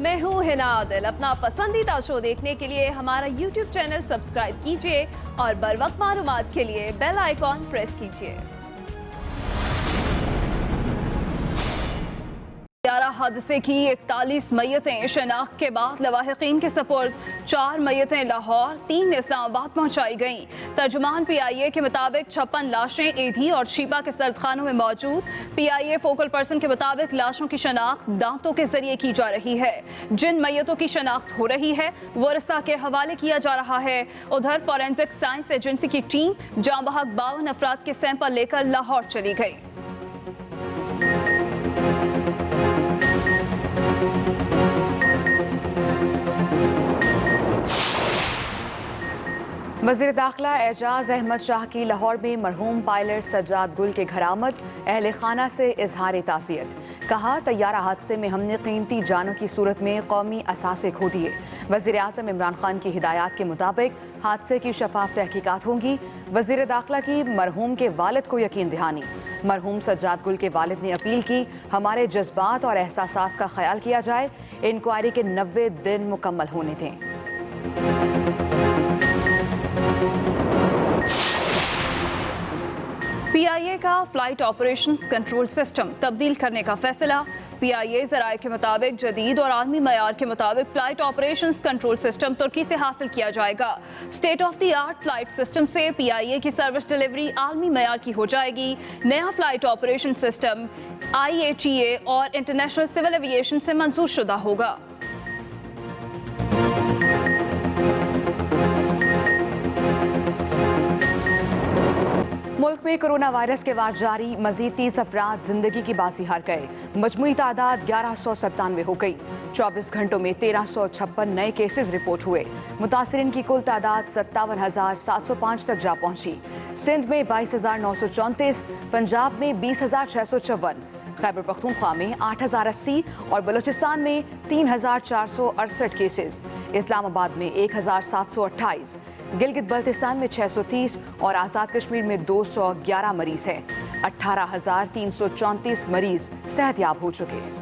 मैं हूँ हिना आदिल। अपना पसंदीदा शो देखने के लिए हमारा YouTube चैनल सब्सक्राइब कीजिए और बर वक्त मालूमात के लिए बेल आइकॉन प्रेस कीजिए। 11 हादसे की 41 मैयतें शनाख्त के बाद लवाहिकीन के सपुर्द, 4 मैयतें लाहौर, 3 इस्लामाबाद पहुंचाई गईं। तर्जुमान PIA के मुताबिक 56 लाशें एधी और शीबा के सर्दखानों में मौजूद। PIA फोकल पर्सन के मुताबिक लाशों की शनाख्त दांतों के जरिए की जा रही है। जिन मैयतों की शनाख्त हो रही है वरसा के हवाले किया जा रहा है। उधर फॉरेंसिक साइंस एजेंसी की टीम जाँ बहक 52 अफराद के सैंपल लेकर लाहौर चली गई। वज़ीर दाखिला एजाज अहमद शाह की लाहौर में मरहूम पायलट सज्जाद गुल के घर आमद, अहले खाना से इजहार ताज़ियत। कहा, तैयारा हादसे में हमने कीमती जानों की सूरत में कौमी असासे खो दिए। वज़ीर आज़म इमरान खान की हिदायत के मुताबिक हादसे की शफाफ तहकीकात होंगी। वज़ीर दाखिला की मरहूम के वालिद को यकीन दहानी। मरहूम सज्जाद गुल के वालिद ने अपील की, हमारे जज्बात और एहसासात का ख्याल किया जाए। इंक्वायरी के 90 दिन मुकम्मल होने दें। PIA का फ्लाइट ऑपरेशंस कंट्रोल सिस्टम तब्दील करने का फैसला। PIA ज़राए के मुताबिक जदीद और आलमी मयार के मुताबिक फ्लाइट ऑपरेशंस कंट्रोल सिस्टम तुर्की से हासिल किया जाएगा। State of the art flight system से PIA की सर्विस डिलीवरी आलमी मयार की हो जाएगी। नया फ्लाइट ऑपरेशन सिस्टम IATA और इंटरनेशनल सिविल एविएशन से मंजूर शुदा होगा। मुल्क में कोरोना वायरस के वार जारी, मजीद 30 अफराद जिंदगी की बाजी हार गए। मजमूई तादाद 1197 हो गई। 24 घंटों में 1356 नए केसेस रिपोर्ट हुए। मुतासरीन की कुल तादाद 57,705 तक जा पहुंची। सिंध में 22,934, पंजाब में 20,654, खैबर पख्तूनख्वा में 8,080 और बलूचिस्तान में 3,468 केसेस। इस्लामाबाद में 1,728, गिलगित बल्तिस्तान में 630 और आज़ाद कश्मीर में 211 मरीज हैं। 18,334 मरीज सेहतयाब हो चुके हैं।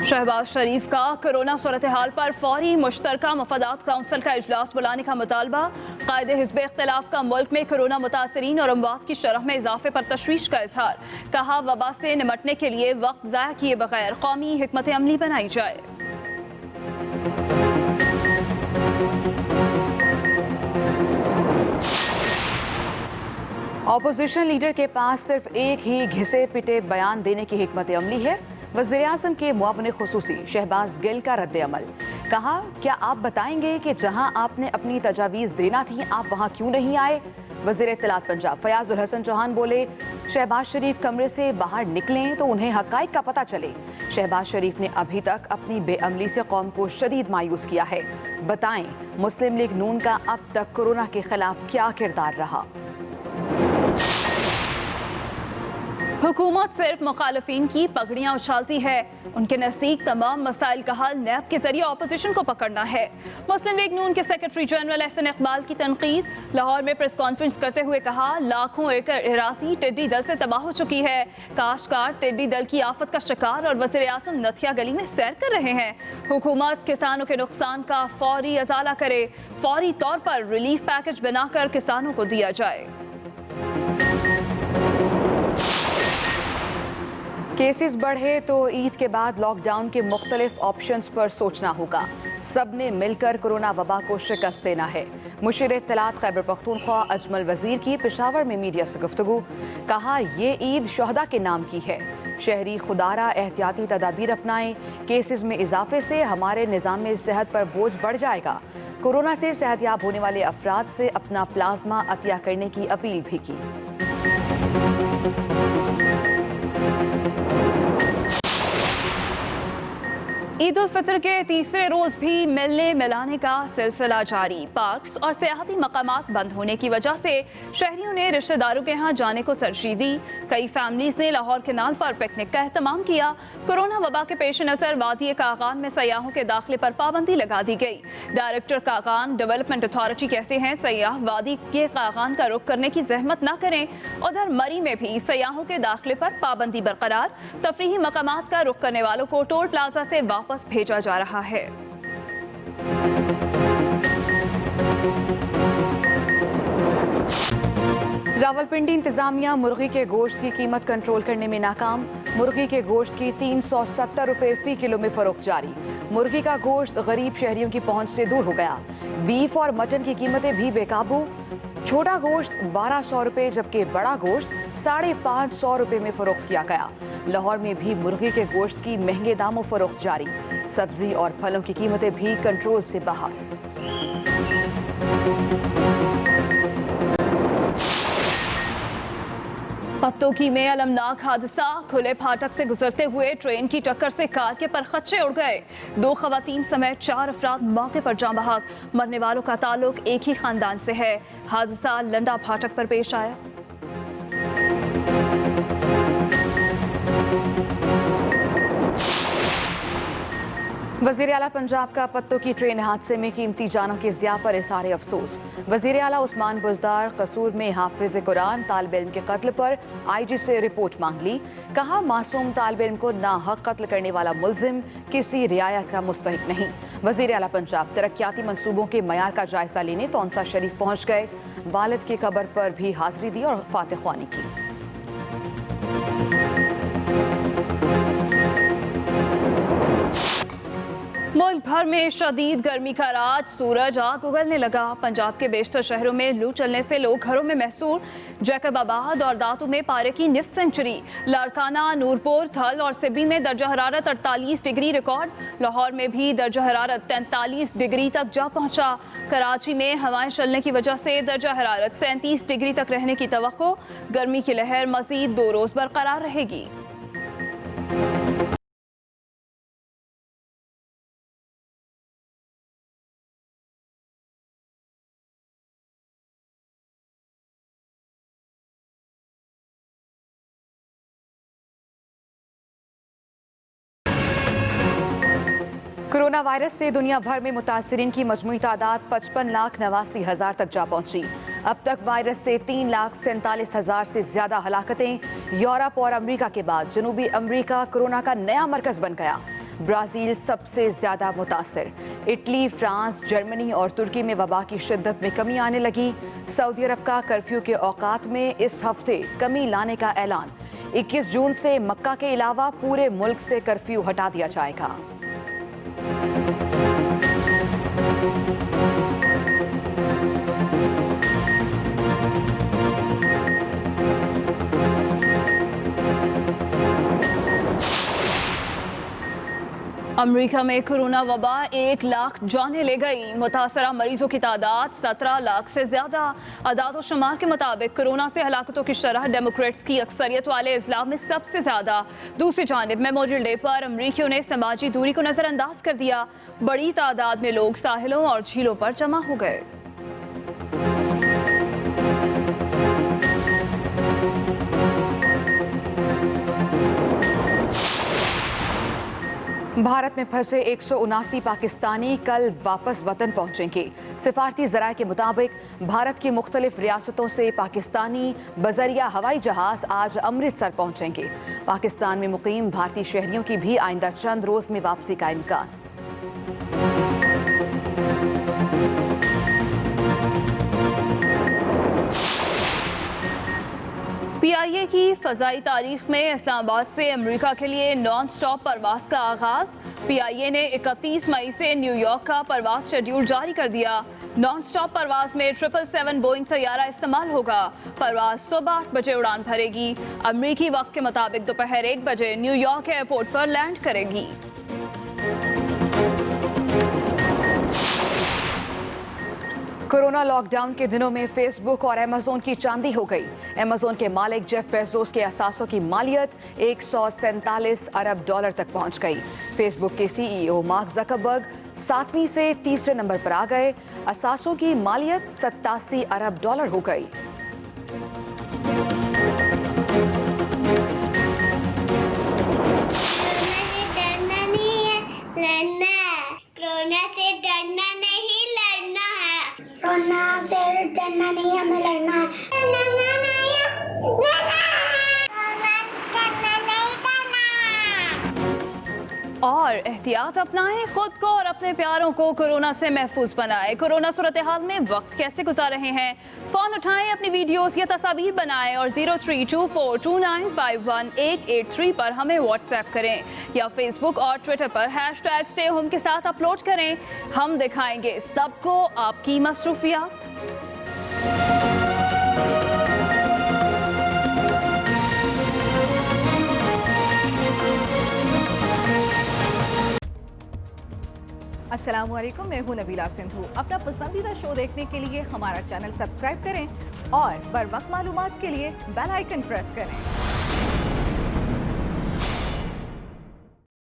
शहबाज शरीफ का कोरोना सूरत हाल पर फौरी मुश्तरका मफादात काउंसिल का इजलास बुलाने का मुतालबा। कायदे हिज़्ब इख्तिलाफ का मुल्क में कोरोना मुतासरीन और अमवात की शरह में इजाफे पर तशवीश का इजहार। कहा, वबा से निमटने के लिए वक्त ज़ाया किए बगैर कौमी हिकमत अमली बनाई जाए। अपोजिशन लीडर के पास सिर्फ एक ही घिसे पिटे बयान देने की हिकमत अमली है। वज़ीर आज़म के मुआविन खुसूसी शहबाज गिल का रद्द अमल। कहा, क्या आप बताएंगे कि जहां आपने अपनी तजावीज़ देना थी आप वहां क्यों नहीं आए? वज़ीर इत्तलात पंजाब फयाज़ उल हसन चौहान बोले, शहबाज शरीफ कमरे से बाहर निकलें तो उन्हें हक़ाइक़ का पता चले। शहबाज शरीफ ने अभी तक अपनी बेअमली से कौम को शदीद मायूस किया है। बताएं, मुस्लिम लीग नून का अब तक कोरोना के खिलाफ क्या किरदार रहा? हुकूमत सिर्फ मुखालिफिन की पगड़ियां उछालती है। उनके नज़दीक तमाम मसाइल का हल नैब के जरिए अपोजिशन को पकड़ना है। मुस्लिम लीग नून के सेक्रेटरी जनरल एहसन इकबाल की तनकीद। लाहौर में प्रेस कॉन्फ्रेंस करते हुए कहा, लाखों एकड़ अराज़ी टिड्डी दल से तबाह हो चुकी है। काश्तकार टिड्डी दल की आफत का शिकार और वज़ीर आज़म नथिया गली में सैर कर रहे हैं। हुकूमत किसानों के नुकसान का फौरी अजाला करे। फौरी तौर पर रिलीफ पैकेज बनाकर किसानों को दिया जाए। केसेस बढ़े तो ईद के बाद लॉकडाउन के मुख्तलिफ ऑप्शंस पर सोचना होगा। सब ने मिलकर कोरोना वबा को शिकस्त देना है। मुशीर इत्तलात खैबर पख्तूनख्वा अजमल वजीर की पेशावर में मीडिया से गुफ्तगू। कहा, ये ईद शोहदा के नाम की है। शहरी खुदारा एहतियाती तदाबीर अपनाएं। केसेस में इजाफे से हमारे निज़ाम सेहत पर बोझ बढ़ जाएगा। कोरोना से सेहतयाब होने वाले अफराद से अपना प्लाज्मा अतिया करने की अपील भी की। ईद उल फितर के तीसरे रोज भी मिलने मिलाने का सिलसिला जारी। पार्क्स और सियाहती मकामात बंद होने की वजह से शहरियों ने रिश्तेदारों के यहाँ जाने को तरजीह दी। कई फैमिलीज ने लाहौर केनाल पर पिकनिक का एहतमाम किया। कोरोना वबा के पेश नजर वादी कागान में सयाहों के दाखिले पर पाबंदी लगा दी गई। डायरेक्टर कागान डेवलपमेंट अथॉरिटी कहते हैं सयाह वादी के कागान का रुख करने की जहमत न करें। उधर मरी में भी सयाहों के दाखिले पर पाबंदी बरकरार। तफरीही मकामात का रुख करने वालों को टोल प्लाजा से वापस भेजा जा रहा है। रावलपिंडी इंतजामिया मुर्गी के गोश्त की कीमत कंट्रोल करने में नाकाम। मुर्गी के गोश्त की 370 रुपए फी किलो में फरोख्त जारी। मुर्गी का गोश्त गरीब शहरियों की पहुंच से दूर हो गया। बीफ और मटन की कीमतें भी बेकाबू। छोटा गोश्त 1200 रुपए जबकि बड़ा गोश्त 550 रुपए में फरोख्त किया गया। लाहौर में भी मुर्गी के गोश्त की महंगे दामों फरोख्त जारी। सब्जी और फलों की कीमतें भी कंट्रोल से बाहर। पत्तोकी में अलमनाक हादसा। खुले फाटक से गुजरते हुए ट्रेन की टक्कर से कार के परखच्चे उड़ गए। 2 खवातीन समेत 4 अफराद मौके पर जाँ बहक। मरने वालों का ताल्लुक एक ही खानदान से है। हादसा लंडा फाटक पर पेश आया। वज़ीर आला पंजाब का पत्तों की ट्रेन हादसे में कीमती जानों की ज़िया पर इज़हार अफसोस। वज़ीर आला उस्मान बुज़दार कसूर में हाफिज़ कुरान तालिब इल्म के कत्ल पर IG से रिपोर्ट मांग ली। कहा मासूम तालिब इल्म को नाहक कत्ल करने वाला मुल्जिम किसी रियायत का मुस्तहिक नहीं। वज़ीर आला पंजाब तरक्याती मंसूबों के मयार का जायजा लेने तौंसा शरीफ पहुँच गए। वालिद की कब्र पर भी हाजिरी दी और फातिह ख्वानी की। मुल्क भर में शदीद गर्मी का राज। सूरज आग उगलने लगा। पंजाब के बेशतर शहरों में लू चलने से लोग घरों में महसूर। जैकबाबाद और दातू में पारे की निफ सेंचुरी। लाड़काना, नूरपुर, थल और सिब्बी में दर्जा हरारत 48 डिग्री रिकॉर्ड। लाहौर में भी दर्जा हरारत 43 डिग्री तक जा पहुंचा। कराची में हवाएं चलने की वजह से दर्जा हरारत 37 डिग्री तक रहने की तवक्को। गर्मी की लहर मजीद 2 रोज बरकरार रहेगी। कोरोना वायरस से दुनिया भर में मुतासरीन की मजमूई तादाद 55,89,000 तक जा पहुंची। अब तक वायरस से 3,47,000 से ज्यादा हलाकतें। यूरोप और अमेरिका के बाद जनूबी अमेरिका कोरोना का नया मरकज बन गया। ब्राज़ील सबसे ज्यादा मुतासर। इटली, फ्रांस, जर्मनी और तुर्की में वबा की शिद्दत में कमी आने लगी। सऊदी अरब का कर्फ्यू के औकात में इस हफ्ते कमी लाने का ऐलान। 21 जून से मक्का के अलावा पूरे मुल्क से कर्फ्यू हटा दिया जाएगा। अमेरिका में कोरोना वबा 1 लाख जानें ले गई। मुतासरा मरीजों की तादाद 17 लाख से ज्यादा। अदाद शुमार के मुताबिक कोरोना से हलाकतों की शरह डेमोक्रेट्स की अक्सरियत वाले अजला में सबसे ज्यादा। दूसरी जानिब मेमोरियल डे पर अमरीकियों ने समाजी दूरी को नजरअंदाज कर दिया। बड़ी तादाद में लोग साहिलों और झीलों पर जमा हो गए। भारत में फंसे 179 पाकिस्तानी कल वापस वतन पहुंचेंगे। सिफारती जराये के मुताबिक भारत की मुख्तलिफ रियासतों से पाकिस्तानी बजरिया हवाई जहाज आज अमृतसर पहुंचेंगे। पाकिस्तान में मुकीम भारतीय शहरियों की भी आइंदा चंद रोज में वापसी का इम्कान। PIA की फजाई तारीख में इस्लामाबाद से अमेरिका के लिए नॉन स्टॉप परवाज का आगाज। PIA ने 31 मई से न्यूयॉर्क का परवाज शेड्यूल जारी कर दिया। नॉन स्टॉप परवाज में 777 बोइंग तैयारा इस्तेमाल होगा। परवाज सुबह 8 बजे उड़ान भरेगी। अमरीकी वक्त के मुताबिक दोपहर 1 बजे न्यूयॉर्क एयरपोर्ट पर लैंड करेगी। कोरोना लॉकडाउन के दिनों में फेसबुक और अमेजोन की चांदी हो गई। अमेजोन के मालिक जेफ बेजोस के असासों की मालियत 147 अरब डॉलर तक पहुंच गई। फेसबुक के सीईओ मार्क जकरबर्ग 7वीं से तीसरे नंबर पर आ गए। असासों की मालियत 87 अरब डॉलर हो गई। कोरोना से डरना नहीं, लड़ना है। कोरोना से डरना नहीं, हमें लड़ना है। और एहतियात अपनाएं, खुद को और अपने प्यारों को कोरोना से महफूज बनाएं। कोरोना सूरत हाल में वक्त कैसे गुजार रहे हैं? फोन उठाएं, अपनी वीडियोस या तस्वीर बनाएं और 0324295188 पर हमें व्हाट्सएप करें या फेसबुक और ट्विटर पर #StayHome के साथ अपलोड करें। हम दिखाएंगे सबको आपकी मसरूफियात। अस्सलामुअलैकुम, मैं हूं नबीला सिंधु। अपना पसंदीदा शो देखने के लिए हमारा चैनल सब्सक्राइब करें और बर वक्त मालूमात के लिए बेल आइकन प्रेस करें।